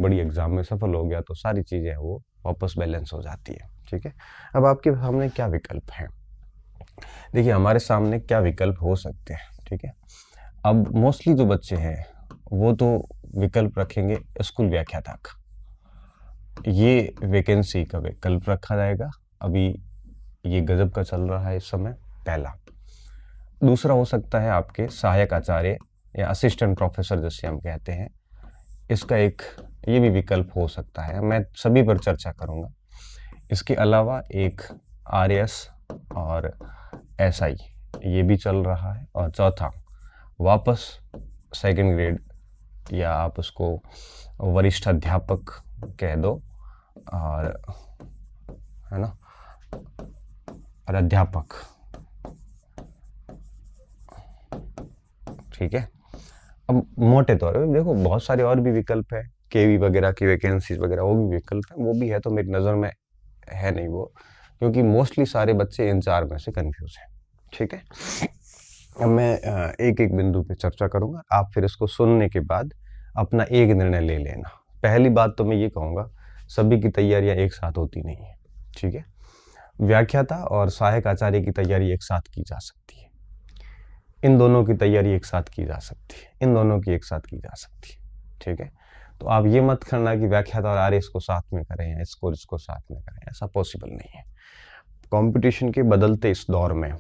बड़ी एग्जाम में सफल हो गया तो सारी चीज़ें वो वापस बैलेंस हो जाती है। ठीक है, अब आपके सामने क्या विकल्प हैं? देखिए, हमारे सामने क्या विकल्प हो सकते हैं। ठीक है, अब मोस्टली जो बच्चे हैं वो तो विकल्प रखेंगे स्कूल व्याख्याता का, ये वैकेंसी का विकल्प रखा जाएगा। अभी ये गजब का चल रहा है इस समय, पहला। दूसरा हो सकता है आपके सहायक आचार्य या असिस्टेंट प्रोफेसर जिसे हम कहते हैं, इसका एक ये भी विकल्प हो सकता है। मैं सभी पर चर्चा करूंगा। इसके अलावा एक आरएस और एसआई ये भी चल रहा है। और चौथा वापस सेकंड ग्रेड या आप उसको वरिष्ठ अध्यापक कह दो, और है ना, और अध्यापक। ठीक है, अब मोटे तौर पे देखो बहुत सारे और भी विकल्प है, केवी वगैरह की वैकेंसीज वगैरह वो भी विकल्प है, वो भी है, तो मेरी नज़र में है नहीं वो, क्योंकि मोस्टली सारे बच्चे इन चार में से कंफ्यूज हैं। ठीक है, अब मैं एक एक बिंदु पे चर्चा करूंगा, आप फिर इसको सुनने के बाद अपना एक निर्णय ले लेना। पहली बात तो मैं ये कहूँगा, सभी की तैयारियां एक साथ होती नहीं है। ठीक है, व्याख्याता और सहायक आचार्य की तैयारी एक साथ की जा सकती है, इन दोनों की तैयारी एक साथ की जा सकती है, इन दोनों की एक साथ की जा सकती है। ठीक है, तो आप ये मत करना कि व्याख्याता और आरएस को साथ में करें या इसको साथ में करें, ऐसा पॉसिबल नहीं है। कंपटीशन के बदलते इस दौर में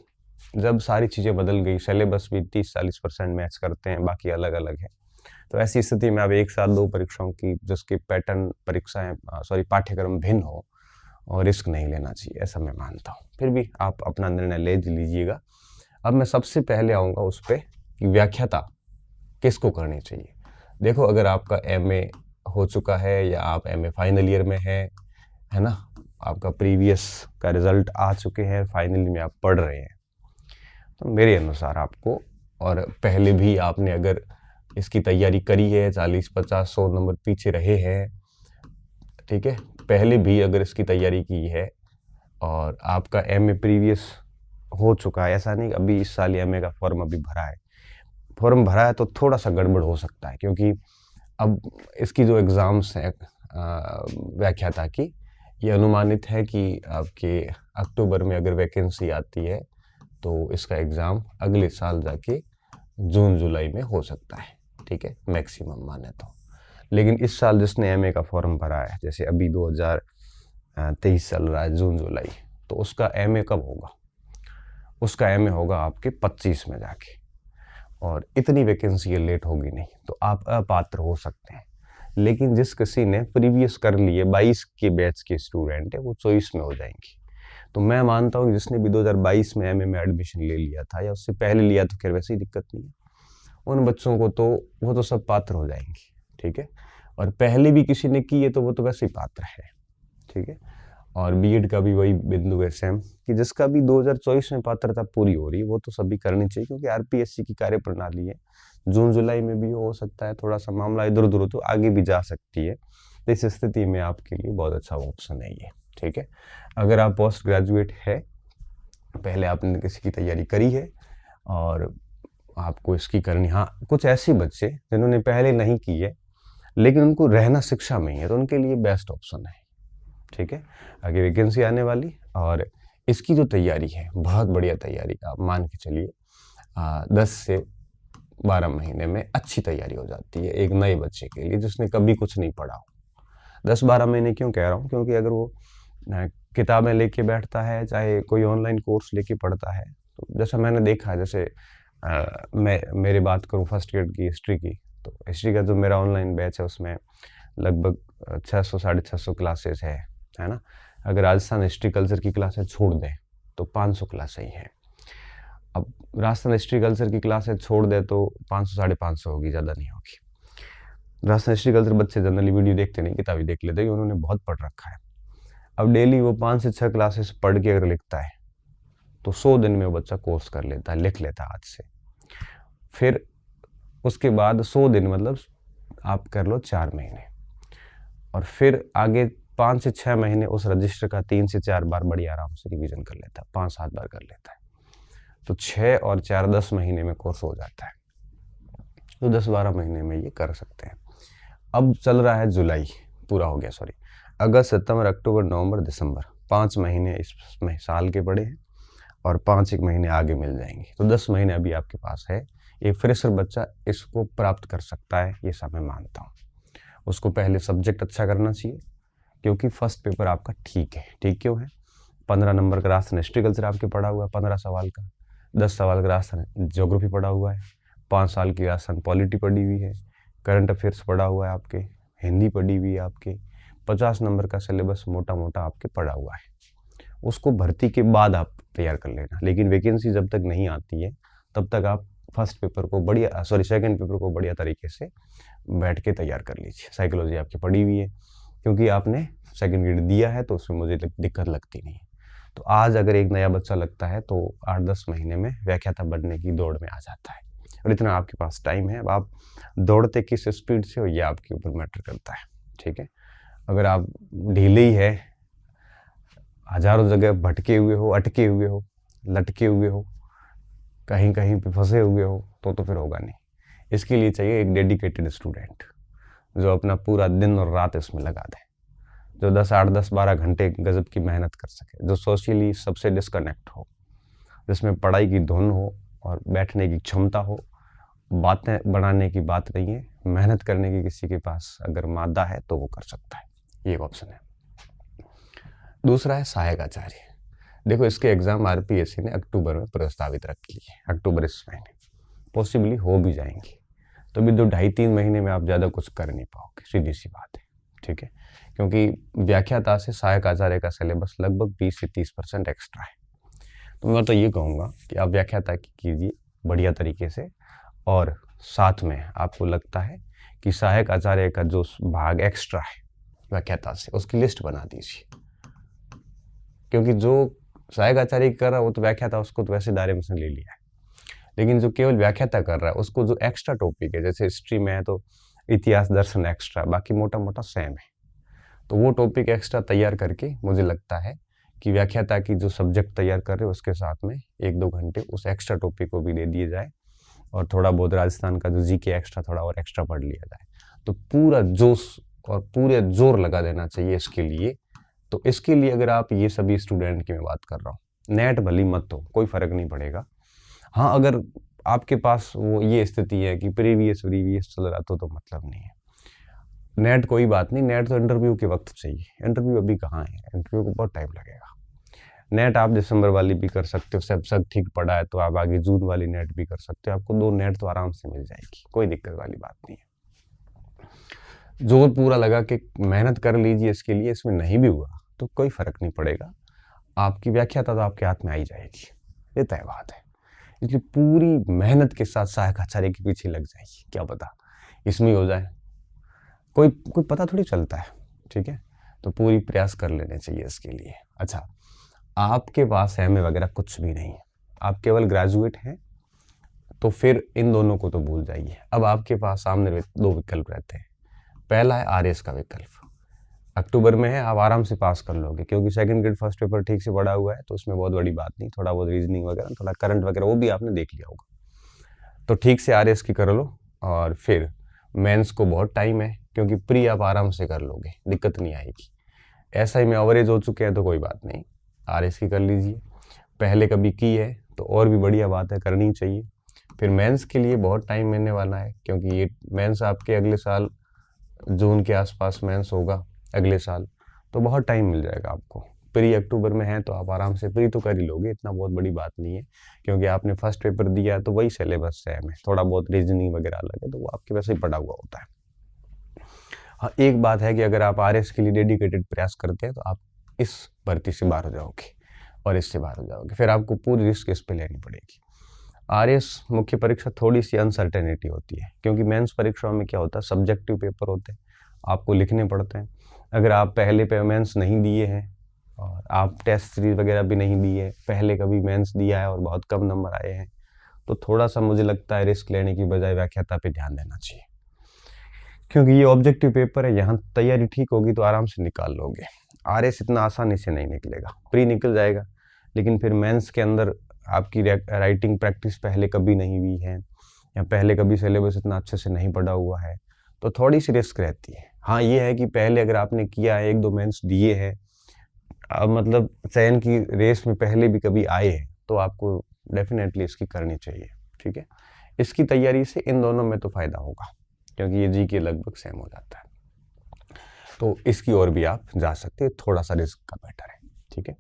जब सारी चीज़ें बदल गई, सिलेबस भी 30-40% मैच करते हैं, बाकी अलग अलग है, तो ऐसी स्थिति में अब एक साथ दो परीक्षाओं की जिसकी पैटर्न परीक्षाएं पाठ्यक्रम भिन्न हो, और रिस्क नहीं लेना चाहिए, ऐसा मैं मानता हूँ। फिर भी आप अपना निर्णय ले लीजिएगा। अब मैं सबसे पहले आऊँगा उस पर कि व्याख्याता किसको करनी चाहिए। देखो, अगर आपका एमए हो चुका है या आप एमए फाइनल ईयर में है ना, आपका प्रीवियस का रिजल्ट आ चुके हैं, फाइनल में आप पढ़ रहे हैं, तो मेरे अनुसार आपको, और पहले भी आपने अगर इसकी तैयारी करी है, 40-50-100 नंबर पीछे रहे हैं, ठीक है, पहले भी अगर इसकी तैयारी की है और आपका एमए प्रीवियस हो चुका है, ऐसा नहीं अभी इस साल एमए का फॉर्म अभी भरा है, फॉर्म भरा है तो थोड़ा सा गड़बड़ हो सकता है, क्योंकि अब इसकी जो एग्ज़ाम्स हैं व्याख्याता की, ये अनुमानित है कि आपके अक्टूबर में अगर वैकेंसी आती है तो इसका एग्ज़ाम अगले साल जाके जून जुलाई में हो सकता है। ठीक है, मैक्सिमम माने तो। लेकिन इस साल जिसने एमए का फॉर्म भरा है, जैसे अभी 2023 चल रहा है जून जुलाई, तो उसका एमए कब होगा? उसका एमए होगा आपके 25 में जाके, और इतनी वैकेंसी लेट होगी नहीं, तो आप अपात्र हो सकते हैं। लेकिन जिस किसी ने प्रीवियस कर लिए 22 के बैच के स्टूडेंट है, वो 24 में हो जाएंगे। तो मैं मानता हूँ जिसने भी 2022 में एमए में एडमिशन ले लिया था या उससे पहले लिया तो खैर वैसे ही दिक्कत नहीं है, उन बच्चों को तो वो तो सब पात्र हो जाएंगे। ठीक है, और पहले भी किसी ने की है तो वो तो वैसे ही पात्र है। ठीक है, और बीएड का भी वही बिंदु है सेम, कि जिसका भी 2024 में पात्रता पूरी हो रही है वो तो सभी करनी चाहिए, क्योंकि आरपीएससी की कार्य प्रणाली है। जून जुलाई में भी हो सकता है, थोड़ा सा मामला इधर उधर हो तो आगे भी जा सकती है, तो इस स्थिति में आपके लिए बहुत अच्छा ऑप्शन है ये। ठीक है, अगर आप पोस्ट ग्रेजुएट है, पहले आपने किसी की तैयारी करी है और आपको इसकी करनी, हाँ कुछ ऐसे बच्चे जिन्होंने पहले नहीं की है लेकिन उनको रहना शिक्षा में ही है, तो उनके लिए बेस्ट ऑप्शन है। ठीक है, आगे वैकेंसी आने वाली, और इसकी जो तैयारी है बहुत बढ़िया तैयारी, आप मान के चलिए 10 से 12 महीने में अच्छी तैयारी हो जाती है एक नए बच्चे के लिए जिसने कभी कुछ नहीं पढ़ा हो। 10-12 महीने क्यों कह रहा हूँ, क्योंकि अगर वो किताबें लेके बैठता है, चाहे कोई ऑनलाइन कोर्स लेके पढ़ता है, तो जैसा मैंने देखा है, जैसे मैं मेरी बात करूँ फर्स्ट ग्रेड की हिस्ट्री की, तो हिस्ट्री का जो मेरा ऑनलाइन बैच है उसमें लगभग 600-650 क्लासेस है ना। अगर राजस्थान हिस्ट्री कल्चर की क्लासेस छोड़ दें तो 500 क्लासें ही हैं। अब राजस्थान हिस्ट्री कल्चर की क्लासेस छोड़ दे तो 500-550 होगी, ज़्यादा नहीं होगी। राजस्थान हिस्ट्री कल्चर बच्चे जनरली वीडियो देखते नहीं, किताबी देख लेते हैं, उन्होंने बहुत पढ़ रखा है। अब डेली वो 5 से 6 क्लासेस पढ़ के अगर लिखता है तो 100 दिन में वो बच्चा कोर्स कर लेता है, लिख लेता है आज से। फिर उसके बाद 100 दिन मतलब आप कर लो 4 महीने, और फिर आगे 5 से 6 महीने उस रजिस्टर का 3 से 4 बार बड़ी आराम से रिवीजन कर लेता है, 5-7 बार कर लेता है, तो 6 और 4 10 महीने में कोर्स हो जाता है। तो 10-12 महीने में ये कर सकते हैं। अब चल रहा है जुलाई, पूरा हो गया सॉरी, अगस्त सितंबर अक्टूबर नवंबर दिसंबर, 5 महीने इसमें साल के पड़े हैं और 5 एक महीने आगे मिल जाएंगे, तो 10 महीने अभी आपके पास है। एक फ्रेशर बच्चा इसको प्राप्त कर सकता है, ये सब मैं मानता हूँ। उसको पहले सब्जेक्ट अच्छा करना चाहिए, क्योंकि फर्स्ट पेपर आपका ठीक है। ठीक क्यों है? 15 नंबर का राजस्थान हिस्ट्री कल्चर आपके पढ़ा हुआ है 15 सवाल का, 10 सवाल का राजस्थान ज्योग्राफी पढ़ा हुआ है, 5 साल की राजस्थान पॉलिटी पढ़ी हुई है, करंट अफेयर्स पढ़ा हुआ है आपके, हिंदी पढ़ी हुई है आपके, 50 नंबर का सिलेबस मोटा मोटा आपके पढ़ा हुआ है। उसको भर्ती के बाद आप तैयार कर लेना, लेकिन वैकेंसी जब तक नहीं आती है तब तक आप फर्स्ट पेपर को बढ़िया सेकंड पेपर को बढ़िया तरीके से बैठ के तैयार कर लीजिए। साइकोलॉजी आपकी पढ़ी हुई है, क्योंकि आपने सेकंड ग्रेड दिया है तो उसमें मुझे दिक्कत लगती नहीं है। तो आज अगर एक नया बच्चा लगता है तो 8-10 महीने में व्याख्याता बनने की दौड़ में आ जाता है, और इतना आपके पास टाइम है। अब आप दौड़ते किस स्पीड से हो ये आपके ऊपर मैटर करता है, ठीक है। अगर आप ढीले ही है, हजारों जगह भटके हुए हो, अटके हुए हो, लटके हुए हो, कहीं कहीं पे फंसे हुए हो, तो फिर होगा नहीं। इसके लिए चाहिए एक डेडिकेटेड स्टूडेंट जो अपना पूरा दिन और रात इसमें लगा दे, जो 10-8-10-12 घंटे गजब की मेहनत कर सके, जो सोशली सबसे डिस्कनेक्ट हो, जिसमें पढ़ाई की धुन हो और बैठने की क्षमता हो। बातें बनाने की बात नहीं है, मेहनत करने की किसी के पास अगर मादा है तो वो कर सकता है, ये एक ऑप्शन है। दूसरा है सहायक आचार्य। देखो इसके एग्जाम आरपीएससी ने अक्टूबर में प्रस्तावित रखी है, अक्टूबर इस महीने, पॉसिबली हो भी जाएंगी, तो भी 2-2.5-3 महीने में आप ज़्यादा कुछ कर नहीं पाओगे, सीधी सी बात है, ठीक है। क्योंकि व्याख्याता से सहायक आचार्य का सिलेबस लगभग 20 से 30% एक्स्ट्रा है। तो मैं तो ये कहूँगा कि आप व्याख्याता की कीजिए बढ़िया तरीके से, और साथ में आपको लगता है कि सहायक आचार्य का जो भाग एक्स्ट्रा है व्याख्याता से, उसकी लिस्ट बना दीजिए। क्योंकि जो सहायक आचार्य कर रहा है वो तो व्याख्याता उसको तो वैसे दायरे में से ले लिया है, लेकिन जो केवल व्याख्याता कर रहा है उसको जो एक्स्ट्रा टॉपिक है, जैसे हिस्ट्री में है तो इतिहास दर्शन एक्स्ट्रा, बाकी मोटा मोटा सेम है, तो वो टॉपिक एक्स्ट्रा तैयार करके मुझे लगता है कि व्याख्याता की जो सब्जेक्ट तैयार कर रहे हो उसके साथ में 1-2 घंटे उस एक्स्ट्रा टॉपिक को भी दे दिए जाए, और थोड़ा बहुत राजस्थान का जो जीके एक्स्ट्रा थोड़ा और एक्स्ट्रा पढ़ लिया जाए, तो पूरा जोश और पूरे जोर लगा देना चाहिए इसके लिए। तो इसके लिए अगर आप ये सभी स्टूडेंट की मैं बात कर रहा हूँ, नेट भली मत हो, कोई फर्क नहीं पड़ेगा। हाँ, अगर आपके पास वो ये स्थिति है कि प्रीवियस चल रहा तो मतलब नहीं है, नेट कोई बात नहीं, नेट तो इंटरव्यू के वक्त चाहिए, इंटरव्यू अभी कहाँ है, इंटरव्यू को बहुत टाइम लगेगा। नेट आप दिसंबर वाली भी कर सकते हो, सब ठीक पड़ा है तो आप आगे जून वाली नेट भी कर सकते हो, आपको 2 नेट तो आराम से मिल जाएगी, कोई दिक्कत वाली बात नहीं है। जोर पूरा लगा के मेहनत कर लीजिए इसके लिए, इसमें नहीं भी हुआ तो कोई फर्क नहीं पड़ेगा, आपकी व्याख्याता तो आपके हाथ में आ ही जाएगी, ये तय बात है। इसलिए पूरी मेहनत के साथ सहायक आचार्य के पीछे लग जाएगी, क्या पता इसमें हो जाए, कोई पता थोड़ी चलता है, ठीक है। तो पूरी प्रयास कर लेने चाहिए इसके लिए। अच्छा, आपके पास एमए वगैरह कुछ भी नहीं है, आप केवल ग्रेजुएट हैं, तो फिर इन दोनों को तो भूल जाइए। अब आपके पास सामने 2 विकल्प रहते हैं। पहला है आरएस का विकल्प, अक्टूबर में है, आप आराम से पास कर लोगे, क्योंकि सेकंड ग्रेड फर्स्ट पेपर ठीक से पढ़ा हुआ है, तो उसमें बहुत बड़ी बात नहीं, थोड़ा बहुत रीजनिंग वगैरह, थोड़ा करंट वगैरह वो भी आपने देख लिया होगा, तो ठीक से आरएस की कर लो। और फिर मेंस को बहुत टाइम है, क्योंकि प्री आप आराम से कर लोगे, दिक्कत नहीं आएगी। ऐसा ही में एवरेज हो चुके हैं तो कोई बात नहीं, आरएस की कर लीजिए, पहले कभी की है तो और भी बढ़िया बात है, करनी चाहिए। फिर मेंस के लिए बहुत टाइम मिलने वाला है, क्योंकि ये मेंस आपके अगले साल जून के आसपास मेंस होगा अगले साल, तो बहुत टाइम मिल जाएगा आपको। प्री अक्टूबर में है तो आप आराम से प्री तो कर ही लोगे, इतना बहुत बड़ी बात नहीं है, क्योंकि आपने फर्स्ट पेपर दिया है तो वही सिलेबस सेम है, थोड़ा बहुत रीजनिंग वगैरह अलग है, तो वो आपके वैसे ही पढ़ा हुआ होता है। हाँ, एक बात है कि अगर आप आरएस के लिए डेडिकेटेड प्रयास करते हैं तो आप इस भर्ती से बाहर हो जाओगे और इससे बाहर हो जाओगे, फिर आपको पूरी रिस्क इस पे लेनी पड़ेगी। आरएस मुख्य परीक्षा थोड़ी सी अनसर्टेनिटी होती है, क्योंकि मेंस परीक्षाओं में क्या होता है, सब्जेक्टिव पेपर होते हैं, आपको लिखने पड़ते हैं। अगर आप पहले पे मेंस नहीं दिए हैं और आप टेस्ट सीरीज वगैरह भी नहीं दिए, पहले कभी मेंस दिया है और बहुत कम नंबर आए हैं, तो थोड़ा सा मुझे लगता है रिस्क लेने की बजाय व्याख्याता पे ध्यान देना चाहिए, क्योंकि ये ऑब्जेक्टिव पेपर है, यहाँ तैयारी ठीक होगी तो आराम से निकाल लोगे। आरएस इतना आसानी से नहीं निकलेगा, प्री निकल जाएगा, लेकिन फिर मेंस के अंदर आपकी राइटिंग प्रैक्टिस पहले कभी नहीं हुई है, या पहले कभी सिलेबस इतना अच्छे से नहीं पढ़ा हुआ है, तो थोड़ी सी रिस्क रहती है। हाँ, ये है कि पहले अगर आपने किया है, 1-2 मेंस दिए हैं, अब मतलब चयन की रेस में पहले भी कभी आए हैं, तो आपको डेफिनेटली इसकी करनी चाहिए, ठीक है। इसकी तैयारी से इन दोनों में तो फ़ायदा होगा, क्योंकि ये जी के लगभग सेम हो जाता है। तो इसकी ओर भी आप जा सकते हैं, थोड़ा सा रिस्क का बेटर है, ठीक है।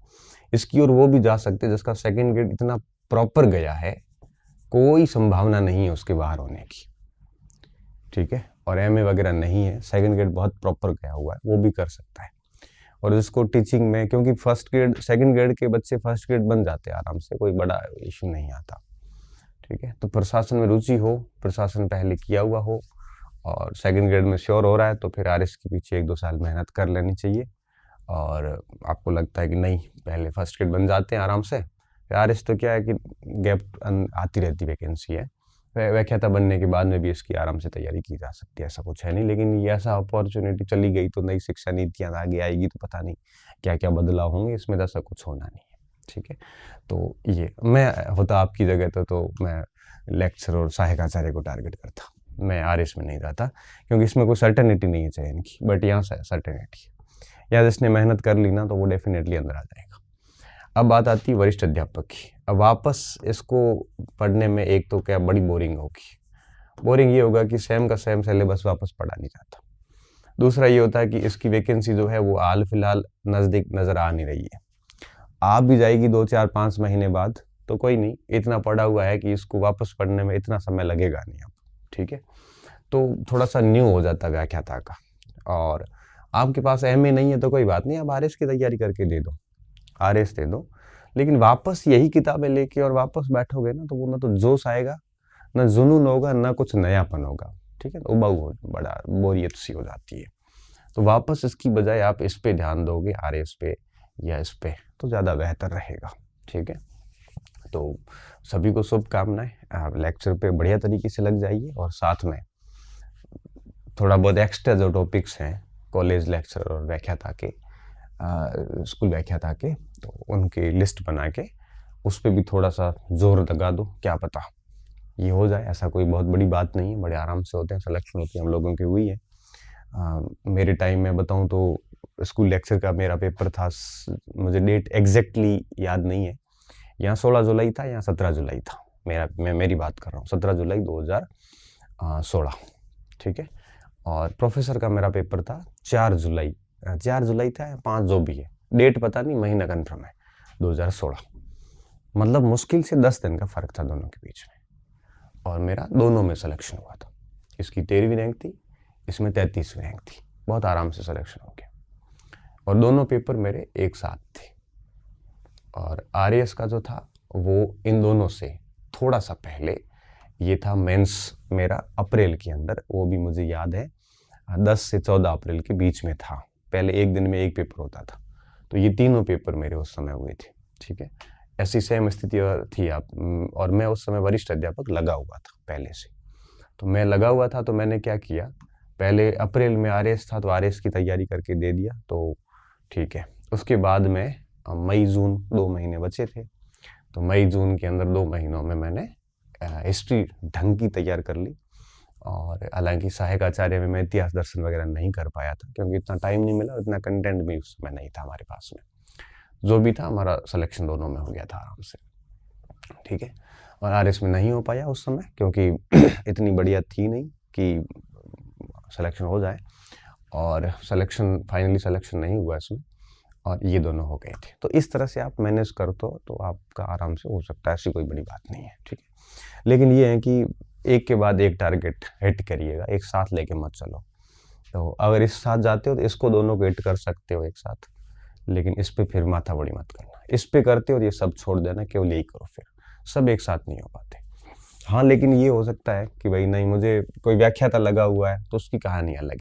इसकी ओर वो भी जा सकते हैं जिसका सेकंड ग्रेड इतना प्रॉपर गया है, कोई संभावना नहीं है उसके बाहर होने की, ठीक है, और एमए वगैरह नहीं है, सेकंड ग्रेड बहुत प्रॉपर गया हुआ है, वो भी कर सकता है। और इसको टीचिंग में, क्योंकि फर्स्ट ग्रेड सेकंड ग्रेड के बच्चे फर्स्ट ग्रेड बन जाते हैं आराम से, कोई बड़ा इशू नहीं आता, ठीक है। तो प्रशासन में रुचि हो, प्रशासन पहले किया हुआ हो और सेकंड ग्रेड में श्योर हो रहा है, तो फिर आरएस के पीछे 1-2 साल मेहनत कर लेनी चाहिए। और आपको लगता है कि नहीं, पहले फर्स्ट ग्रेड बन जाते हैं आराम से, फिर आरएस तो क्या है कि गैप आती रहती वैकेंसी है, व्याख्याता बनने के बाद में भी इसकी आराम से तैयारी की जा सकती है, ऐसा कुछ है नहीं। लेकिन ये ऐसा अपॉर्चुनिटी चली गई तो नई शिक्षा नीतियाँ आगे आएगी तो पता नहीं क्या क्या बदलाव होंगे, इसमें तो ऐसा कुछ होना नहीं है, ठीक है। तो ये मैं होता आपकी जगह तो मैं लेक्चर और सहायक आचार्य को टारगेट करता, मैं आरएस में नहीं जाता, क्योंकि इसमें कोई सर्टेनिटी नहीं है चयन की, बट यहाँ से सर्टेनिटी है, या जिसने मेहनत कर ली ना तो वो डेफिनेटली अंदर आ जाएगा। अब बात आती है वरिष्ठ अध्यापक की। अब वापस इसको पढ़ने में एक तो क्या बड़ी बोरिंग होगी, बोरिंग ये होगा कि सेम का सेम सिलेबस वापस पढ़ा नहीं जाता। दूसरा ये होता है कि इसकी वैकेंसी जो है वो हाल फिलहाल नज़दीक नज़र आ नहीं रही है, आप भी जाएगी 2-4-5 महीने बाद, तो कोई नहीं, इतना पढ़ा हुआ है कि इसको वापस पढ़ने में इतना समय लगेगा नहीं अब, ठीक है। तो थोड़ा सा न्यू हो जाता है व्याख्याता का। और आपके पास एमए नहीं है तो कोई बात नहीं, आप आरएस की तैयारी करके दे दो, आरएस दे दो, लेकिन वापस यही किताबें लेके और वापस बैठोगे ना तो वो ना तो जोश आएगा, ना जुनून होगा, ना कुछ नयापन होगा, ठीक है। उबाऊ बड़ा बोरियत सी हो जाती है। तो वापस इसकी बजाय आप इस पे ध्यान दोगे, आरएस पे या इस पे, तो ज़्यादा बेहतर रहेगा, ठीक है। तो सभी को शुभकामनाएं, आप लेक्चर पे बढ़िया तरीके से लग जाइए, और साथ में थोड़ा बहुत एक्स्ट्रा जो टॉपिक्स हैं कॉलेज लेक्चर और व्याख्याता के, स्कूल व्याख्याता के, तो उनकी लिस्ट बना के उस पर भी थोड़ा सा जोर लगा दो, क्या पता ये हो जाए। ऐसा कोई बहुत बड़ी बात नहीं है, बड़े आराम से होते हैं, सिलेक्शन होती है, हम लोगों की हुई है। मेरे टाइम में बताऊं तो स्कूल लेक्चर का मेरा पेपर था, मुझे डेट एग्जैक्टली याद नहीं है, यहाँ 16 जुलाई था, यहाँ 17 जुलाई था, मेरी बात कर रहा हूँ, 17 जुलाई 2016, ठीक है। और प्रोफेसर का मेरा पेपर था 4 जुलाई था या 5, जो भी है, डेट पता नहीं, महीना कन्फर्म है, 2016। मतलब मुश्किल से 10 दिन का फ़र्क था दोनों के बीच में, और मेरा दोनों में सिलेक्शन हुआ था। इसकी 13वीं रैंक थी, इसमें 33वीं रैंक थी, बहुत आराम से सिलेक्शन हो गया, और दोनों पेपर मेरे एक साथ थे। और आरएस का जो था वो इन दोनों से थोड़ा सा पहले, ये था मेंस मेरा अप्रैल के अंदर, वो भी मुझे याद है 10 से 14 अप्रैल के बीच में था, पहले एक दिन में एक पेपर होता था, तो ये तीनों पेपर मेरे उस समय हुए थे, ठीक है। ऐसी सेम स्थिति थी आप, और मैं उस समय वरिष्ठ अध्यापक लगा हुआ था पहले से, तो मैं लगा हुआ था, तो मैंने क्या किया, पहले अप्रैल में आरएस था तो आरएस की तैयारी करके दे दिया, तो ठीक है। उसके बाद में मई जून 2 महीने बचे थे, तो मई जून के अंदर 2 महीनों में मैंने हिस्ट्री ढंग की तैयार कर ली। और हालांकि सहायक आचार्य में मैं इतिहास दर्शन वगैरह नहीं कर पाया था, क्योंकि इतना टाइम नहीं मिला, इतना कंटेंट भी उस समय नहीं था हमारे पास में, जो भी था हमारा सिलेक्शन दोनों में हो गया था आराम से, ठीक है। और आरएस में नहीं हो पाया उस समय, क्योंकि इतनी बढ़िया थी नहीं कि सिलेक्शन हो जाए, और सिलेक्शन फाइनली सिलेक्शन नहीं हुआ इसमें, और ये दोनों हो गए थे। तो इस तरह से आप मैनेज कर तो आपका आराम से हो सकता है, ऐसी कोई बड़ी बात नहीं है, ठीक है। लेकिन ये है कि एक के बाद एक टारगेट हिट करिएगा, एक साथ लेके मत चलो। तो अगर इस साथ जाते हो तो इसको दोनों को हिट कर सकते हो एक साथ, लेकिन इस पे फिर माथा बड़ी मत करना, इस पे करते हो तो ये सब छोड़ देना, केवल यही करो, फिर सब एक साथ नहीं हो पाते। हाँ, लेकिन ये हो सकता है कि भाई नहीं, मुझे कोई व्याख्याता लगा हुआ है तो उसकी कहानी अलग